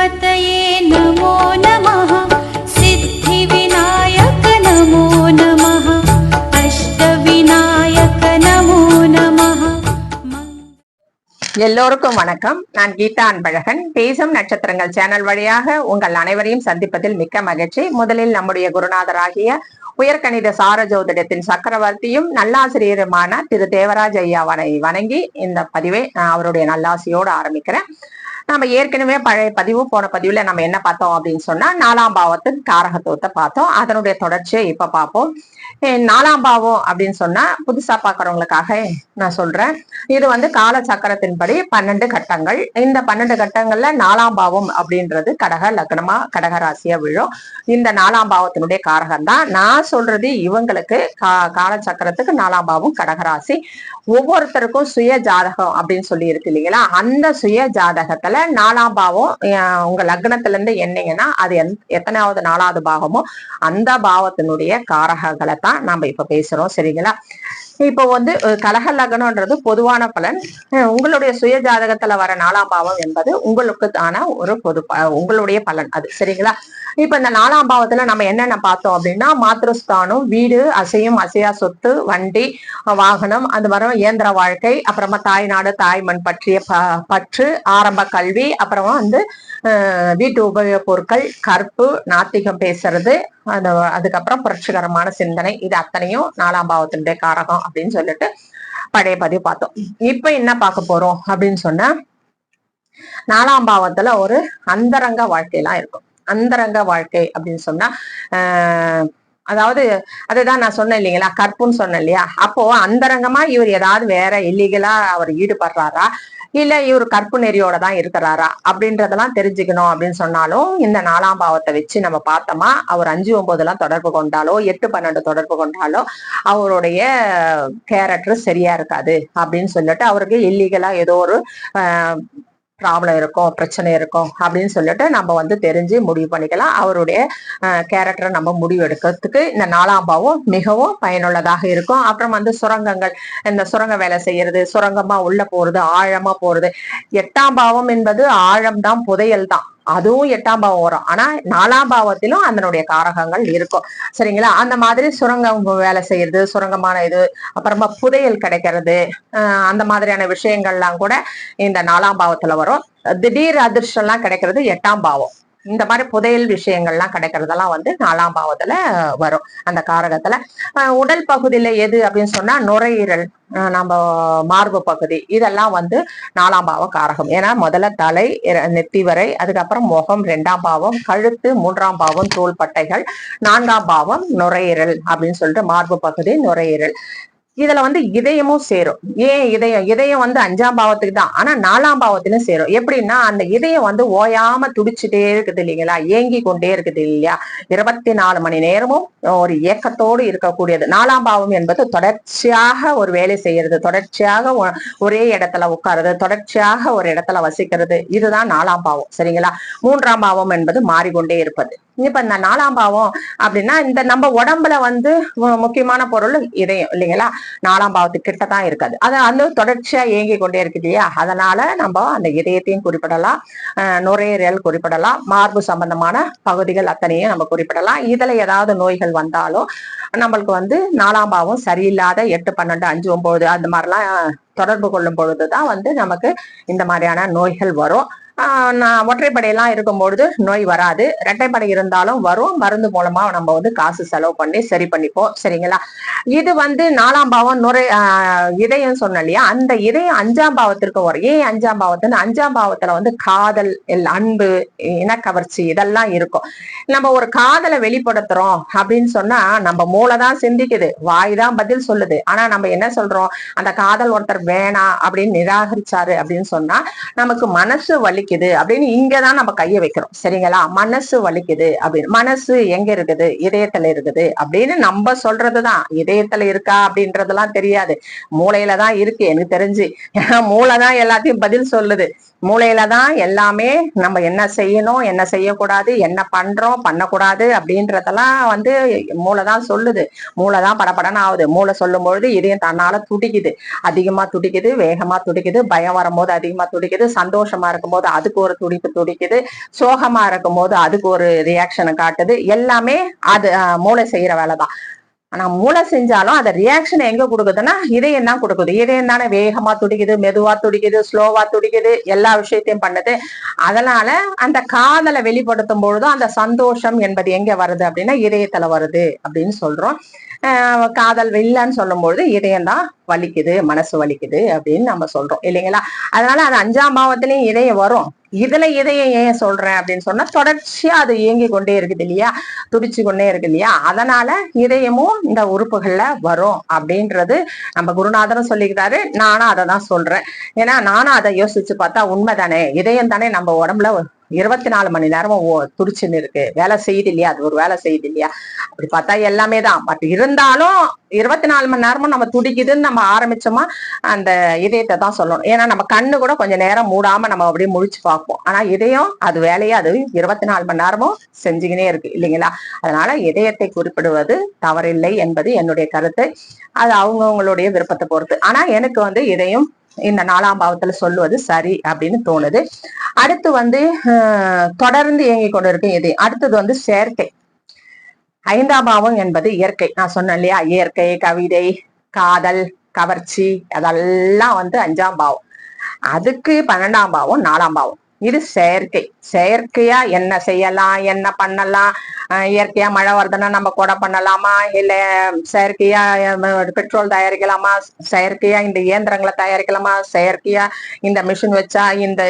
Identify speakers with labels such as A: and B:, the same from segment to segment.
A: गणपतये नमो नमः। सिद्धिविनायक नमो नमः। अष्टविनायक नमो नमः।
B: எல்லோருக்கும் வணக்கம். நான் கீதா அன்பழகன். பேசும் நட்சத்திரங்கள் சேனல் வழியாக உங்கள் அனைவரையும் சந்திப்பதில் மிக்க மகிழ்ச்சி. முதலில் நம்முடைய குருநாதராகிய உயர்கணித சார ஜோதிடத்தின் சக்கரவர்த்தியும் நல்லாசிரியருமான திரு தேவராஜ் ஐயாவனை வணங்கி இந்த பதிவை நான் அவருடைய நல்லாசியோடு ஆரம்பிக்கிறேன். நம்ம ஏற்கனவே பழைய போன பதிவுல நம்ம என்ன பார்த்தோம் அப்படின்னு சொன்னா 4ஆம் பாவத்தின் காரகத்துவத்தை பார்த்தோம். அதனுடைய தொடர்ச்சியை இப்ப பார்ப்போம். 4ஆம் பாவம் அப்படின்னு சொன்னா புதுசா பாக்குறவங்களுக்காக நான் சொல்றேன். இது கால சக்கரத்தின்படி 12 கட்டங்கள். இந்த 12 கட்டங்கள்ல 4ஆம் பாவம் அப்படின்றது கடக லக்னமா கடக ராசியா விழும். இந்த 4ஆம் பாவத்தினுடைய காரகம் தான் நான் சொல்றது. இவங்களுக்கு கால சக்கரத்துக்கு 4ஆம் பாவம் கடகராசி. ஒவ்வொருத்தருக்கும் சுய ஜாதகம் அப்படின்னு சொல்லி இருக்கு இல்லைங்களா? அந்த சுய ஜாதகத்துல 4ஆம் பாவம் உங்க லக்னத்துல இருந்து என்னங்கன்னா அது எத்தனாவது 4வது பாகமோ அந்த பாவத்தினுடைய காரகங்களை தான் நாம இப்ப பேசுறோம். சரிங்களா? இப்போ கடக லக்னம்ன்றது பொதுவான பலன். உங்களுடைய சுய ஜாதகத்துல வர 4ஆம் பாவம் என்பது உங்களுக்கு தான ஒரு உங்களுடைய பலன் அது. சரிங்களா? இப்ப இந்த 4ஆம் பாவத்துல நம்ம என்னென்ன பார்த்தோம் அப்படின்னா மாத்ருஸ்தானம், வீடு, அசையும் அசையா சொத்து, வண்டி, வாகனம், அது வரும் இயந்திர வாழ்க்கை, அப்புறமா தாய்நாடு தாய்மண் பற்றிய பற்று, ஆரம்ப கல்வி, அப்புறமா வீட்டு உபயோக பொருட்கள், கற்பு, நாத்திகம் பேசுறது, அதுக்கப்புறம் புரட்சிகரமான சிந்தனை, இது அத்தனையும் 4ஆம் பாவத்தினுடைய காரகம் அப்படின்னு சொல்லிட்டு பழைய பதிவு பார்த்தோம். இப்ப என்ன பார்க்க போறோம் அப்படின்னு சொன்னா 4ஆம் பாவத்துல ஒரு அந்தரங்க வாழ்க்கையெல்லாம் இருக்கும். அந்தரங்க வாழ்க்கை அப்படின்னு சொன்னா அதாவது அதுதான் நான் சொன்னேன் இல்லைங்களா, கற்புன்னு சொன்னேன் இல்லையா? அப்போ அந்தரங்கமா இவர் ஏதாவது வேற இல்லீகலா அவர் ஈடுபடுறாரா, இல்ல இவர் கற்பு நெறியோட தான் இருக்கிறாரா அப்படின்றதெல்லாம் தெரிஞ்சுக்கணும் அப்படின்னு சொன்னாலும் இந்த 4ஆம் பாவத்தை வச்சு நம்ம பார்த்தோமா அவர் 5, 9 தொடர்பு கொண்டாலோ 8, 12 தொடர்பு கொண்டாலோ அவருடைய கேரக்டர் சரியா இருக்காது அப்படின்னு சொல்லிட்டு அவருக்கு இல்லீகலா ஏதோ ஒரு ப்ராப்ளம் இருக்கும், பிரச்சனை இருக்கும் அப்படின்னு சொல்லிட்டு நம்ம தெரிஞ்சு முடிவு பண்ணிக்கலாம். அவருடைய கேரக்டரை நம்ம முடிவு எடுக்கிறதுக்கு இந்த 4ஆம் பாவம் மிகவும் பயனுள்ளதாக இருக்கும். அப்புறம் சுரங்கங்கள், இந்த சுரங்க வேலை செய்யறது, சுரங்கமா உள்ள போறது, ஆழமா போறது. 8ஆம் பாவம் என்பது ஆழம்தான், புதையல் தான். அதுவும் 8ஆம் பாவம் வரும். ஆனா 4ஆம் பாவத்திலும் அதனுடைய காரகங்கள் இருக்கும். சரிங்களா? அந்த மாதிரி சுரங்கம் வேலை செய்யறது, சுரங்கமான இது, அப்புறமா புதையல் கிடைக்கிறது, அந்த மாதிரியான விஷயங்கள்லாம் கூட இந்த 4ஆம் பாவத்துல வரும். திடீர் அதிர்ஷ்டம் எல்லாம் கிடைக்கிறது 8ஆம் பாவம். இந்த மாதிரி புதையல் விஷயங்கள்லாம் கிடைக்கிறதெல்லாம் 4ஆம் பாவத்துல வரும் அந்த காரகத்துல. உடல் பகுதியில எது அப்படின்னு சொன்னா நுரையீரல், நம்ம மார்பு பகுதி, இதெல்லாம் 4ஆம் பாவ காரகம். ஏன்னா முதல்ல தலை, நெத்தி வரை, அதுக்கப்புறம் முகம் 2ஆம் பாவம், கழுத்து 3ஆம் பாவம், தோள்பட்டைகள் 4ஆம் பாவம், நுரையீரல் அப்படின்னு சொல்லிட்டு மார்பு பகுதி, நுரையீரல். இதுல இதயமும் சேரும். ஏன் இதயம் 5ஆம் பாவத்துக்கு தான், ஆனா 4ஆம் பாவத்திலும் சேரும். எப்படின்னா அந்த இதயம் ஓயாம துடிச்சுட்டே இருக்குது இல்லைங்களா, ஏங்கி கொண்டே இருக்குது இல்லையா, 24 மணி நேரமும் ஒரு இயக்கத்தோடு இருக்கக்கூடியது. 4ஆம் பாவம் என்பது தொடர்ச்சியாக ஒரு வேலை செய்யறது, தொடர்ச்சியாக ஒரே இடத்துல உட்காருது, தொடர்ச்சியாக ஒரு இடத்துல வசிக்கிறது, இதுதான் 4ஆம் பாவம். சரிங்களா? 3ஆம் பாவம் என்பது மாறிக்கொண்டே இருப்பது. இப்ப இந்த 4ஆம் பாவம் அப்படின்னா இந்த நம்ம உடம்புல முக்கியமான பொருள் இதயம் இல்லைங்களா, 4ஆம் பாவத்துக்கு கிட்டதான் இருக்காது. அது தொடர்ச்சியா இயங்கி கொண்டே இருக்கு இல்லையா, அதனால நம்ம அந்த இதயத்தையும் குறிப்பிடலாம், நுரையீரல் குறிப்பிடலாம், மார்பு சம்பந்தமான பகுதிகள் அத்தனையும் நம்ம குறிப்பிடலாம். இதுல ஏதாவது நோய்கள் வந்தாலும் நம்மளுக்கு 4ஆம் பாவம் சரியில்லாத 8, 12, 5, 9 அந்த மாதிரிலாம் தொடர்பு கொள்ளும் பொழுதுதான் நமக்கு இந்த மாதிரியான நோய்கள் வரும். ஒற்றைப்படையெல்லாம் இருக்கும்பொழுது நோய் வராது. இரட்டைப்படை இருந்தாலும் வரும். மருந்து மூலமா நம்ம காசு செலவு பண்ணி சரி பண்ணிப்போம். சரிங்களா? இது 4ஆம் பாவம் இதயம் சொன்ன இல்லையா, அந்த இதயம் 5ஆம் பாவத்திற்கு வரும். ஏன் 5ஆம் பாவத்துன்னு, 5ஆம் பாவத்துல காதல், அன்பு, இனக்கவர்ச்சி இதெல்லாம் இருக்கும். நம்ம ஒரு காதலை வெளிப்படுத்துறோம் அப்படின்னு சொன்னா நம்ம மூளைதான் சிந்திக்குது, வாய் தான் பதில் சொல்லுது. ஆனா நம்ம என்ன சொல்றோம், அந்த காதல் ஒருத்தர் வேணாம் அப்படின்னு நிராகரிச்சாரு அப்படின்னு சொன்னா நமக்கு மனசு வலிக்குது அப்படின்னு இங்கதான் நம்ம கைய வைக்கிறோம். சரிங்களா? மனசு வலிக்குது அப்படின்னு. மனசு எங்க இருக்குது, இதயத்துல இருக்குது அப்படின்னு நம்ம சொல்றதுதான். இதயத்துல இருக்கா அப்படின்றதெல்லாம் தெரியாது, மூளையில தான் இருக்கு எனக்கு தெரிஞ்சு. ஏன்னா மூளைதான் எல்லாத்தையும் பதில் சொல்லுது. மூளையில தான் எல்லாமே நம்ம என்ன செய்யணும், என்ன செய்யக்கூடாது, என்ன பண்றோம் பண்ணக்கூடாது அப்படின்றதெல்லாம் வந்து மூளை தான் சொல்லுது. மூளை தான் படபடன்னு ஆகுது. மூளை சொல்லும் பொழுது இதயம் தன்னால துடிக்குது, அதிகமா துடிக்குது, வேகமா துடிக்குது. பயம் வரும்போது அதிகமா துடிக்குது, சந்தோஷமா இருக்கும்போது அதுக்கு ஒரு துடிப்பு துடிக்குது, சோகமா இருக்கும் போது அதுக்கு ஒரு ரியாக்ஷனை காட்டுது. எல்லாமே அது மூளை செய்யற வேலைதான். ஆனா மூளை செஞ்சாலும் அந்த ரியாக்ஷன் எங்க கொடுக்குதுன்னா இதயம் தான் கொடுக்குது. இதயம் தானே வேகமா துடிக்குது, மெதுவா துடிக்குது, ஸ்லோவா துடிக்குது, எல்லா விஷயத்தையும் பண்ணுது. அதனால அந்த காதலை வெளிப்படுத்தும் பொழுதும் அந்த சந்தோஷம் என்பது எங்க வருது அப்படின்னா இதயத்துல வருது அப்படின்னு சொல்றோம். காதல் இல்லைன்னு சொல்லும் பொழுது இதயம் தான் வலிக்குது, மனசு வலிக்குது அப்படின்னு நம்ம சொல்றோம் இல்லைங்களா? அதனால அது 5ஆம் பாவத்திலயும் இதயம் வரும். இதுல இதயம் ஏன் சொல்றேன் அப்படின்னு சொன்னா தொடர்ச்சியா அது இயங்கி கொண்டே இருக்குது இல்லையா, துடிச்சு கொண்டே இருக்கு இல்லையா, அதனால இதயமும் இந்த உறுப்புகள்ல வரும் அப்படின்றது நம்ம குருநாதரும் சொல்லிக்கிறாரு. நானும் அதை தான் சொல்றேன். ஏன்னா நானும் அதை யோசிச்சு பார்த்தா உண்மைதானே. இதயம் தானே நம்ம உடம்புல 24 மணி நேரமும் துடிச்சுன்னு இருக்கு, வேலை செய்யுது இல்லையா, அது ஒரு வேலை செய்யுது இல்லையா. அப்படி பார்த்தா எல்லாமே தான். பட் இருந்தாலும் 24 மணி நேரமும் நம்ம துடிக்குதுன்னு நம்ம ஆரம்பிச்சோமா அந்த இதயத்தை தான் சொல்லணும். ஏன்னா நம்ம கண்ணு கூட கொஞ்சம் நேரம் மூடாம நம்ம அப்படியே முழிச்சு பார்ப்போம். ஆனா இதயம் அது வேலையை அது 24 மணி நேரமும் செஞ்சுக்கினே இருக்கு இல்லைங்களா. அதனால இதயத்தை குறிப்பிடுவது தவறில்லை என்பது என்னுடைய கருத்து. அது அவங்கவுங்களுடைய விருப்பத்தை பொறுத்து. ஆனா எனக்கு வந்து இதயம் இந்த 4ஆம் பாவத்துல சொல்லுவது சரி அப்படின்னு தோணுது. அடுத்து வந்து தொடர்ந்து இயங்கி கொண்டு இருக்கு இது. அடுத்தது வந்து செயற்கை. 5ஆம் பாவம் என்பது இயற்கை. நான் சொன்னேன் இல்லையா, இயற்கை, கவிதை, காதல், கவர்ச்சி, அதெல்லாம் வந்து 5ஆம் பாவம். அதுக்கு 12ஆம் பாவம் 4ஆம் பாவம். இது செயற்கை. செயற்கையா என்ன செய்யலாம், என்ன பண்ணலாம், இயற்கையா மழை வருதுன்னா நம்ம கொடை பண்ணலாமா, இல்ல செயற்கையா பெட்ரோல் தயாரிக்கலாமா, செயற்கையா இந்த இயந்திரங்களை தயாரிக்கலாமா, செயற்கையா இந்த மிஷின் வச்சா இந்த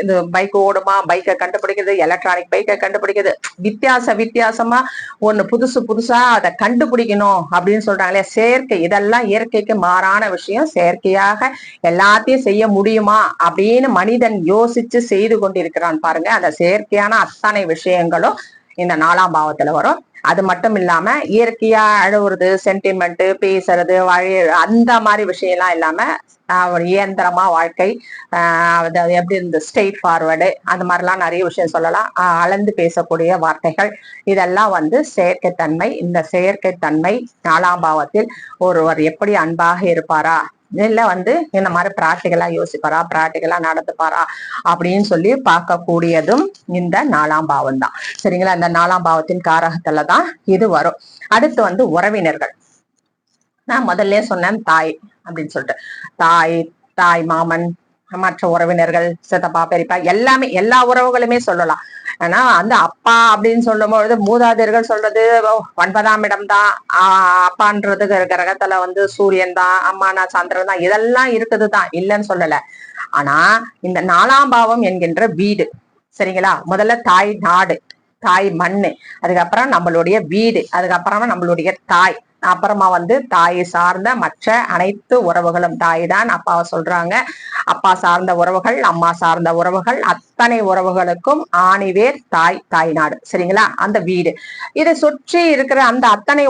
B: இது பைக் ஓடுமா, பைக்கை கண்டுபிடிக்குது, எலக்ட்ரானிக் பைக்கை கண்டுபிடிக்குது, வித்தியாசமா ஒண்ணு புதுசா அதை கண்டுபிடிக்கணும் அப்படின்னு சொல்றாங்களே செயற்கை. இதெல்லாம் இயற்கைக்கு மாறான விஷயம். செயற்கையாக எல்லாத்தையும் செய்ய முடியுமா அப்படின்னு மனிதன் யோசிச்சு செய்து கொண்டிருக்கிறான் பாருங்க. அந்த செயற்கையான அத்தனை விஷயங்களும் இந்த 4ஆம் பாவத்துல வரும். அது மட்டும் இல்லாம இயற்கையா அழுவுறது, சென்டிமெண்ட், பேசுறது, அந்த மாதிரி விஷயம் எல்லாம் இல்லாம ஒரு இயந்திரமா வாழ்க்கை, எப்படி இந்த ஸ்ட்ரெயிட் ஃபார்வர்டு, அந்த மாதிரிலாம் நிறைய விஷயம் சொல்லலாம். அளந்து பேசக்கூடிய வார்த்தைகள், இதெல்லாம் வந்து செயற்கைத்தன்மை. இந்த செயற்கைத்தன்மை 4ஆம் பாவத்தில் ஒருவர் எப்படி அன்பாக இருப்பாரா, இல்ல வந்து இந்த மாதிரி பிராக்டிகலா யோசிப்பாரா, பிராக்டிகலா நடந்துப்பாரா அப்படின்னு சொல்லி பார்க்கக்கூடியதும் இந்த 4ஆம் பாவம் தான். சரிங்களா. இந்த 4ஆம் பாவத்தின் காரகத்துலதான் இது வரும். அடுத்து வந்து உறவினர்கள். நான் முதல்ல சொன்னேன் தாய் அப்படின்னு சொல்லிட்டு. தாய் மாமன், மற்ற உறவினர்கள், சித்தப்பா பெரியப்பா, எல்லாமே எல்லா உறவுகளுமே சொல்லலாம். ஆனா அந்த அப்பா அப்படின்னு சொல்லும் பொழுது மூதாதையர்கள் சொல்றது 9ஆம் இடம் தான். அப்பான்றது கிரகத்துல வந்து சூரியன் தான், அம்மானா சந்திரன் தான், இதெல்லாம் இருக்குதுதான், இல்லைன்னு சொல்லல. ஆனா இந்த 4ஆம் பாவம் என்கின்ற வீடு, சரிங்களா, முதல்ல தாய் நாடு, தாய் மண்ணு, அதுக்கப்புறம் நம்மளுடைய வீடு, அதுக்கப்புறமா நம்மளுடைய தாய், அப்புறமா வந்து தாயை சார்ந்த மற்ற அனைத்து உறவுகளும். தாய் தான் அப்பாவை சொல்றாங்க. அப்பா சார்ந்த உறவுகள், அம்மா சார்ந்த உறவுகள், அத்தனை உறவுகளுக்கும் ஆணிவேர் தாய் நாடு. சரிங்களா. அந்த வீடு, இதை சுற்றி இருக்கிற அந்த அத்தனை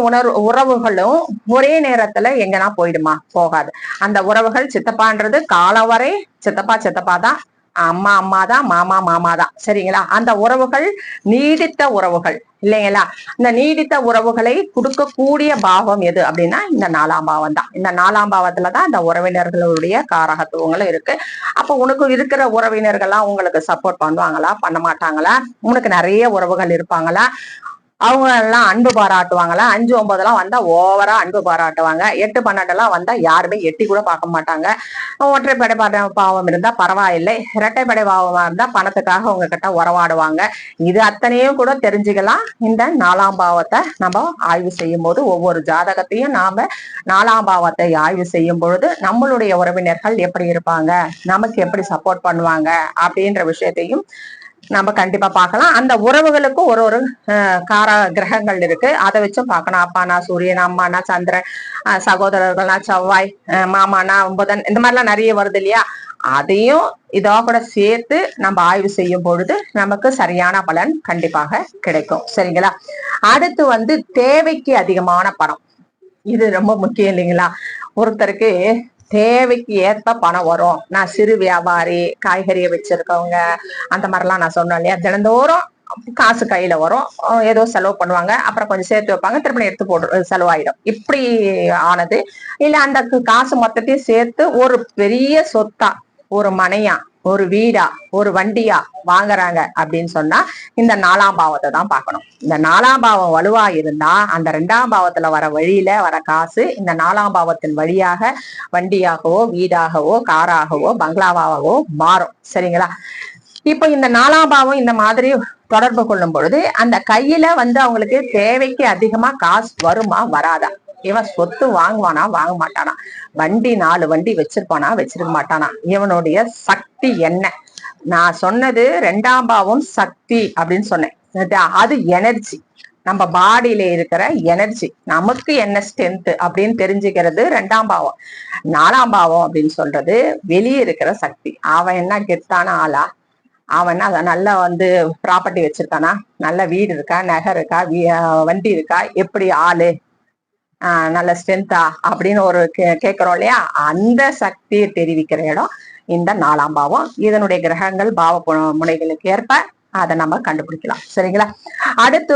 B: உறவுகளும் ஒரே நேரத்துல எங்கன்னா போயிடுமா, போகாது. அந்த உறவுகள், சித்தப்பான்றது காலம் வரை சித்தப்பா தான், அம்மா தான், மாமா தான். சரிங்களா. அந்த உறவுகள் நீடித்த உறவுகள் இல்லைங்களா. இந்த நீடித்த உறவுகளை கொடுக்கக்கூடிய பாவம் எது அப்படின்னா இந்த 4ஆம் பாவம் தான். இந்த 4ஆம் பாவத்துலதான் இந்த உறவினர்களுடைய காரகத்துவங்களும் இருக்கு. அப்ப உனக்கு இருக்கிற உறவினர்கள்லாம் உங்களுக்கு சப்போர்ட் பண்ணுவாங்களா, பண்ண மாட்டாங்களா, உனக்கு நிறைய உறவுகள் இருப்பாங்களா, அவங்க எல்லாம் அன்பு பாராட்டுவாங்களா, 5, 9 வந்தா ஓவரா அன்பு பாராட்டுவாங்க, 8, 12 வந்தா யாருமே எட்டி கூட பார்க்க மாட்டாங்க. ஒற்றைப்படை பாவம் இருந்தா பரவாயில்லை, இரட்டைப்படை பாவமா இருந்தா பணத்துக்காக உங்ககிட்ட உறவாடுவாங்க. இது அத்தனையும் கூட தெரிஞ்சுக்கலாம் இந்த 4ஆம் பாவத்தை நம்ம ஆய்வு செய்யும் போது. ஒவ்வொரு ஜாதகத்தையும் நாம 4ஆம் பாவத்தை ஆய்வு செய்யும் பொழுது நம்மளுடைய உறவினர்கள் எப்படி இருப்பாங்க, நமக்கு எப்படி சப்போர்ட் பண்ணுவாங்க அப்படின்ற விஷயத்தையும் நம்ம கண்டிப்பா பார்க்கலாம். அந்த உறவுகளுக்கும் ஒரு கார கிரகங்கள் இருக்கு, அதை வச்சும் பார்க்கணும். அப்பானா சூரியன், அம்மானா சந்திரன், சகோதரர்கள்னா செவ்வாய், மாமானா புதன், இந்த மாதிரிலாம் நிறைய வருது இல்லையா. அதையும் இதோ கூட சேர்த்து நம்ம ஆய்வு செய்யும் பொழுது நமக்கு சரியான பலன் கண்டிப்பாக கிடைக்கும். சரிங்களா. அடுத்து வந்து தேவைக்கு அதிகமான பணம். இது ரொம்ப முக்கியம் இல்லைங்களா. ஒருத்தருக்கு தேவைக்கு ஏற்ப பணம் வரும். நான் சிறு வியாபாரி, காய்கறியை வச்சிருக்கவங்க, அந்த மாதிரிலாம் நான் சொன்னேன் இல்லையா, தினந்தோறும் காசு கையில வரும். ஏதோ செலவு பண்ணுவாங்க, அப்புறம் கொஞ்சம் சேர்த்து வைப்பாங்க, திரும்ப எடுத்து போட்டு செலவாயிடும். இப்படி ஆனது இல்ல, அந்த காசு மொத்தத்தையும் சேர்த்து ஒரு பெரிய சொத்தா, ஒரு மனையா, ஒரு வீடா, ஒரு வண்டியா வாங்குறாங்க அப்படின்னு சொன்னா இந்த 4ஆம் பாவத்தை தான் பார்க்கணும். இந்த 4ஆம் பாவம் வலுவா இருந்தா அந்த 2ஆம் பாவத்துல வர வழியில வர காசு இந்த 4ஆம் பாவத்தின் வழியாக வண்டியாகவோ, வீடாகவோ, காராகவோ, பங்களாவாகவோ மாறும். சரிங்களா? இப்போ இந்த 4ஆம் பாவம் இந்த மாதிரி தொடர்பு கொள்ளும் பொழுது அந்த கையில அவங்களுக்கு தேவைக்கு அதிகமா காசு வருமா, வராதா? இவன் சொத்து வாங்குவானா, வாங்க மாட்டானா? வண்டி 4 வண்டி வச்சிருப்பானா, வச்சிருக்க மாட்டானா? இவனுடைய சக்தி என்ன? நான் சொன்னது 2ஆம் பாவம் சக்தி அப்படின்னு சொன்னேன். அது எனர்ஜி, நம்ம பாடியில இருக்கிற எனர்ஜி, நமக்கு என்ன ஸ்ட்ரென்த் அப்படின்னு தெரிஞ்சுக்கிறது 2ஆம் பாவம். 4ஆம் பாவம் அப்படின்னு சொல்றது வெளியே இருக்கிற சக்தி. அவன் என்ன கெத்தான ஆளா, அவன் நல்லா ப்ராப்பர்ட்டி வச்சிருக்கானா, நல்ல வீடு இருக்கா, நகை இருக்கா, வண்டி இருக்கா, எப்படி ஆளு, நல்ல ஸ்ட்ரென்த்தா அப்படின்னு ஒரு கேட்கிறோம் இல்லையா, அந்த சக்தியை தெரிவிக்கிற இடம் இந்த 4ஆம் பாவம். இதனுடைய கிரகங்கள் பாவ முனைகளுக்கு ஏற்ப அதை நம்ம கண்டுபிடிக்கலாம். சரிங்களா? அடுத்து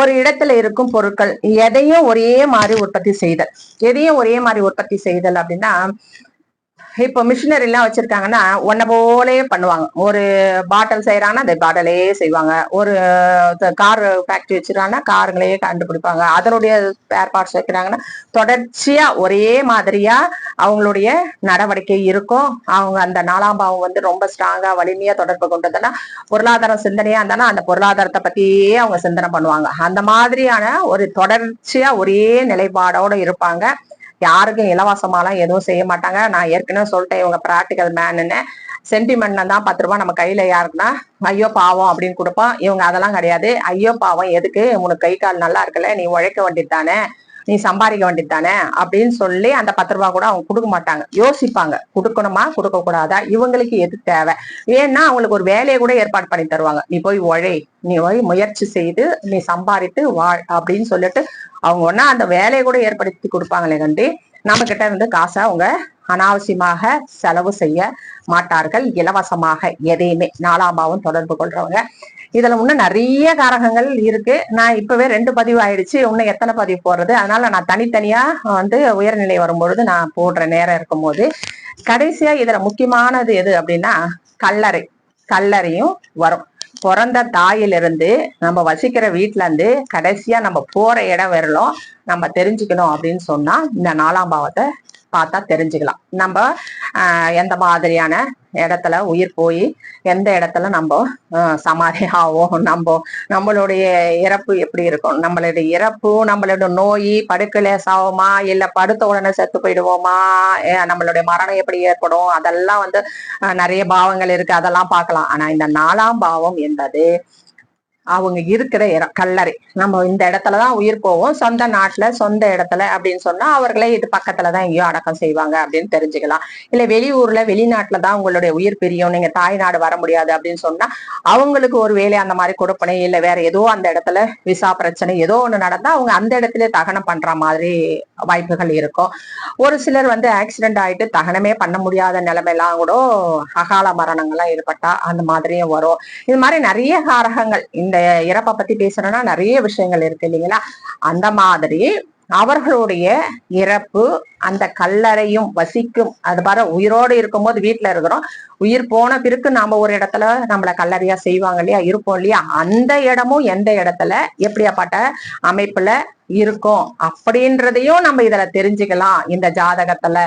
B: ஒரு இடத்துல இருக்கும் பொருட்கள் எதையும் ஒரே மாதிரி உற்பத்தி செய்தல். எதையும் ஒரே மாதிரி உற்பத்தி செய்தல் அப்படின்னா, இப்போ மிஷினரி எல்லாம் வச்சிருக்காங்கன்னா ஒன்ன போலே பண்ணுவாங்க. ஒரு பாட்டில் செய்யறாங்கன்னா அந்த பாட்டிலே செய்வாங்க. ஒரு கார் ஃபேக்டரி வச்சிருக்காங்கன்னா காருங்களே கண்டுபிடிப்பாங்க. அதனுடைய ஸ்பேர் பார்ட்ஸ் வைக்கிறாங்கன்னா தொடர்ச்சியா ஒரே மாதிரியா அவங்களுடைய நடவடிக்கை இருக்கும். அவங்க அந்த 4ஆம் பாவம் ரொம்ப ஸ்ட்ராங்கா வலிமையா தொடர்பு கொண்டதுன்னா, பொருளாதாரம் சிந்தனையா இருந்தாலும் அந்த பொருளாதாரத்தை பத்தியே அவங்க சிந்தனை பண்ணுவாங்க. அந்த மாதிரியான ஒரு தொடர்ச்சியா ஒரே நிலைப்பாடோட இருப்பாங்க. யாருக்கும் இலவசமாலாம் எதுவும் செய்ய மாட்டாங்க. நான் ஏற்கனவே சொல்லிட்டேன், இவங்க பிராக்டிக்கல் மேனுன்னு. சென்டிமெண்ட்ல தான் 10 ரூபாய் நம்ம கையில யாருக்குன்னா ஐயோ பாவம் அப்படின்னு கொடுப்போம். இவங்க அதெல்லாம் கிடையாது. ஐயோ பாவம் எதுக்கு, உனக்கு கை கால் நல்லா இருக்குல்ல, நீ உழைக்க வேண்டியதானே, நீ சம்பாதிக்க வேண்டியதானே அப்படின்னு சொல்லி அந்த 10 ரூபாய் கூட அவங்க கொடுக்க மாட்டாங்க. யோசிப்பாங்க, கொடுக்கணுமா கொடுக்க கூடாதா, இவங்களுக்கு எது தேவை. ஏன்னா அவங்களுக்கு ஒரு வேலையை கூட ஏற்பாடு பண்ணி தருவாங்க. நீ போய் உழை, நீ போய் முயற்சி செய்து நீ சம்பாதித்து வாழ் அப்படின்னு சொல்லிட்டு அவங்க ஒன்னா அந்த வேலையை கூட ஏற்படுத்தி கொடுப்பாங்களே கண்டி, நம்ம கிட்ட காசை அவங்க அனாவசியமாக செலவு செய்ய மாட்டார்கள். இலவசமாக எதையுமே 4ஆம் பாவம் தொடர்பு கொள்றவங்க. இதுல இன்னும் நிறைய காரகங்கள் இருக்கு. நான் இப்பவே 2 பதிவு ஆயிடுச்சு, இன்னும் எத்தனை பதிவு போடுறது? அதனால நான் தனித்தனியா உயர்நிலை வரும்பொழுது நான் போடுற நேரம் இருக்கும் போது, கடைசியா இதுல முக்கியமானது எது அப்படின்னா கல்லறையும் வரும். பிறந்த தாயிலிருந்து நம்ம வசிக்கிற வீட்டுல இருந்து கடைசியா நம்ம போற இடம் வரலும் நம்ம தெரிஞ்சுக்கணும் அப்படின்னு சொன்னா இந்த 4ஆம் பாவத்தை பார்த்தா தெரிஞ்சுக்கலாம். நம்ம எந்த மாதிரியான இடத்துல உயிர் போய் எந்த இடத்துல நம்ம சமாதி ஆவோம், நம்மளுடைய இறப்பு எப்படி இருக்கும், நம்மளுடைய இறப்பு, நம்மளோட நோய், படுக்கையில சாவோமா இல்ல படுத்த உடனே செத்து போயிடுவோமா, நம்மளுடைய மரணம் எப்படி ஏற்படும், அதெல்லாம் நிறைய பாவங்கள் இருக்கு, அதெல்லாம் பார்க்கலாம். ஆனா இந்த 4ஆம் பாவம் என்பது அவங்க இருக்கிற இடம் கல்லறை. நம்ம இந்த இடத்துலதான் உயிர் போவோம், சொந்த நாட்டுல சொந்த இடத்துல அப்படின்னு சொன்னா அவர்களே இது பக்கத்துலதான் எங்கேயோ அடக்கம் செய்வாங்க அப்படின்னு தெரிஞ்சுக்கலாம். இல்ல வெளியூர்ல வெளிநாட்டுலதான் உங்களுடைய உயிர் பிரியும், நீங்க தாய் நாடு வர முடியாது அப்படின்னு சொன்னா அவங்களுக்கு ஒரு வேலை அந்த மாதிரி கொடுப்பனை இல்ல வேற ஏதோ அந்த இடத்துல விசா பிரச்சனை ஏதோ ஒண்ணு நடந்தா அவங்க அந்த இடத்துல தகனம் பண்ற மாதிரி வாய்ப்புகள் இருக்கும். ஒரு சிலர் ஆக்சிடென்ட் ஆயிட்டு தகனமே பண்ண முடியாத நிலைமையெல்லாம் கூட அகால மரணங்கள்லாம் ஏற்பட்டா அந்த மாதிரியும் வரும். இது மாதிரி நிறைய காரகங்கள், இந்த இறப்பை பத்தி பேசணும்னா நிறைய விஷயங்கள் இருக்கு இல்லைங்களா. அந்த மாதிரி அவர்களுடைய இறப்பு அந்த கல்லறையும் வசிக்கும். அது பாரு, உயிரோடு இருக்கும்போது வீட்டுல இருக்கிறோம், உயிர் போன பிறகு நாம ஒரு இடத்துல நம்மள கல்லறையா செய்வாங்க இல்லையா, இருப்போம் இல்லையா, அந்த இடமும் எந்த இடத்துல எப்படியாப்பட்ட அமைப்புல இருக்கும் அப்படின்றதையும் நம்ம இதுல தெரிஞ்சுக்கலாம் இந்த ஜாதகத்துல.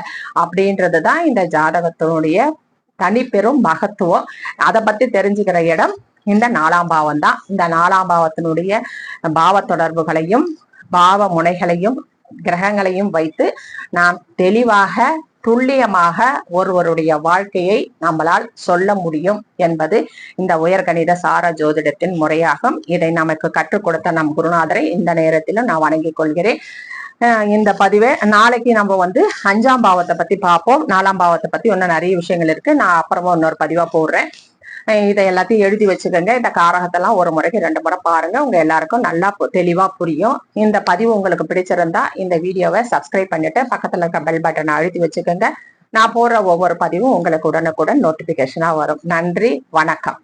B: அப்படின்றதுதான் இந்த ஜாதகத்தினுடைய தனிப்பெரும் மகத்துவம். அதை பத்தி தெரிஞ்சுக்கிற இடம் இந்த 4ஆம் பாவம் தான். இந்த 4ஆம் பாவத்தினுடைய பாவ தொடர்புகளையும் பாவ முனைகளையும் கிரகங்களையும் வைத்து நாம் தெளிவாக துல்லியமாக ஒருவருடைய வாழ்க்கையை நம்மளால் சொல்ல முடியும் என்பது இந்த உயர்கணித சார ஜோதிடத்தின் முறையாகும். இதை நமக்கு கற்றுக் கொடுத்த நம் குருநாதரை இந்த நேரத்திலும் நான் வணங்கிக் கொள்கிறேன். இந்த பதிவை நாளைக்கு நம்ம 5ஆம் பாவத்தை பத்தி பார்ப்போம். 4ஆம் பாவத்தை பத்தி இன்னும் நிறைய விஷயங்கள் இருக்கு, நான் அப்புறமா இன்னொரு பதிவா போடுறேன். இதை எல்லாத்தையும் எழுதி வச்சுக்கோங்க. இந்த காரகத்தெல்லாம் ஒரு முறைக்கு 2 முறை பாருங்க. உங்க எல்லாருக்கும் நல்லா தெளிவா புரியும். இந்த பதிவு உங்களுக்கு பிடிச்சிருந்தா இந்த வீடியோவை சப்ஸ்கிரைப் பண்ணிட்டு பக்கத்துல இருக்க பெல் பட்டனை அழுத்தி வச்சுக்கோங்க. நான் போடுற ஒவ்வொரு பதிவும் உங்களுக்கு உடனுக்குடன் நோட்டிபிகேஷனா வரும். நன்றி, வணக்கம்.